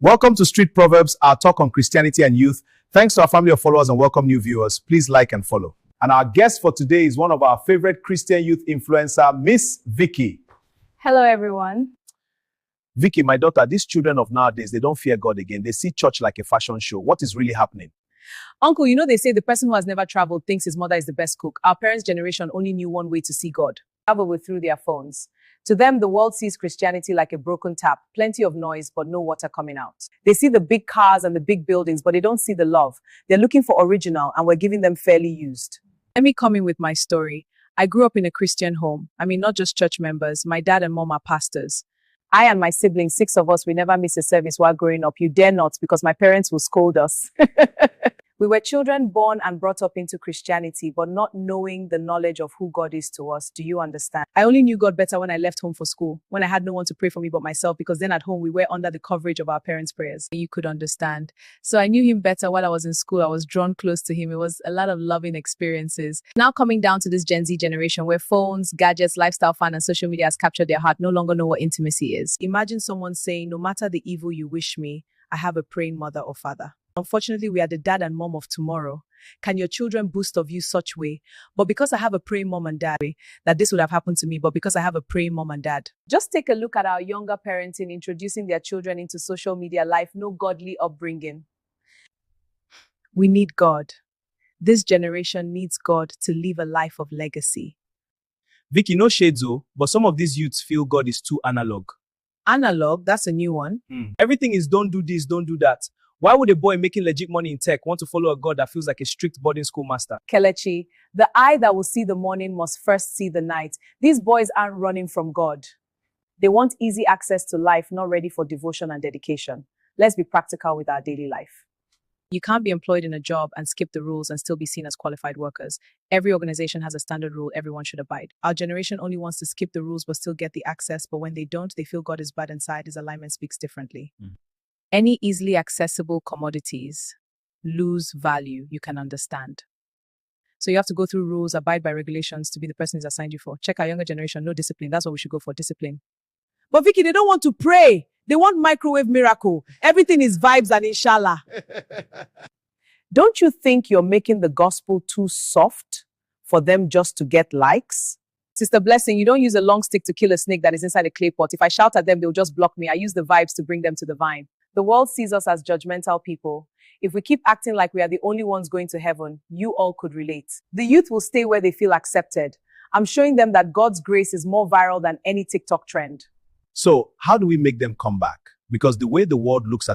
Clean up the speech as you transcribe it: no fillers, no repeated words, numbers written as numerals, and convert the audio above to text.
Welcome to Street Proverbs, our talk on Christianity and youth. Thanks to our family of followers and welcome new viewers. Please like and follow. And our guest for today is one of our favorite Christian youth influencer, Miss Vicky. Hello, everyone. Vicky, my daughter, these children of nowadays, they don't fear God again. They see church like a fashion show. What is really happening? Uncle, you know they say the person who has never traveled thinks his mother is the best cook. Our parents' generation only knew one way to see God. Travel with through their phones. To them, the world sees Christianity like a broken tap, plenty of noise, but no water coming out. They see the big cars and the big buildings, but they don't see the love. They're looking for original, and we're giving them fairly used. Let me come in with my story. I grew up in a Christian home. I mean, not just church members. My dad and mom are pastors. I and my siblings, 6 of us, we never miss a service while growing up. You dare not, because my parents will scold us. We were children born and brought up into Christianity, but not knowing the knowledge of who God is to us. Do you understand? I only knew God better when I left home for school, when I had no one to pray for me but myself, because then at home we were under the coverage of our parents' prayers. You could understand. So I knew him better while I was in school. I was drawn close to him. It was a lot of loving experiences. Now coming down to this Gen Z generation where phones, gadgets, lifestyle fun, and social media has captured their heart, no longer know what intimacy is. Imagine someone saying, no matter the evil you wish me, I have a praying mother or father. Unfortunately, we are the dad and mom of tomorrow. Can your children boast of you such way? But because I have a praying mom and dad, that this would have happened to me, but because I have a praying mom and dad. Just take a look at our younger parenting, introducing their children into social media life, no godly upbringing. We need God. This generation needs God to live a life of legacy. Vicky, no shades, but some of these youths feel God is too analog. Analog, that's a new one. Everything is don't do this, don't do that. Why would a boy making legit money in tech want to follow a God that feels like a strict boarding school master? Kelechi, the eye that will see the morning must first see the night. These boys aren't running from God. They want easy access to life, not ready for devotion and dedication. Let's be practical with our daily life. You can't be employed in a job and skip the rules and still be seen as qualified workers. Every organization has a standard rule everyone should abide. Our generation only wants to skip the rules but still get the access, but when they don't, they feel God is bad inside. His alignment speaks differently. Any easily accessible commodities lose value, you can understand. So you have to go through rules, abide by regulations to be the person who's assigned you for. Check our younger generation, no discipline. That's what we should go for, discipline. But Vicky, they don't want to pray. They want microwave miracle. Everything is vibes and inshallah. Don't you think you're making the gospel too soft for them just to get likes? Sister Blessing, you don't use a long stick to kill a snake that is inside a clay pot. If I shout at them, they'll just block me. I use the vibes to bring them to the vine. The world sees us as judgmental people. If we keep acting like we are the only ones going to heaven, you all could relate. The youth will stay where they feel accepted. I'm showing them that God's grace is more viral than any TikTok trend. So how do we make them come back? Because the way the world looks at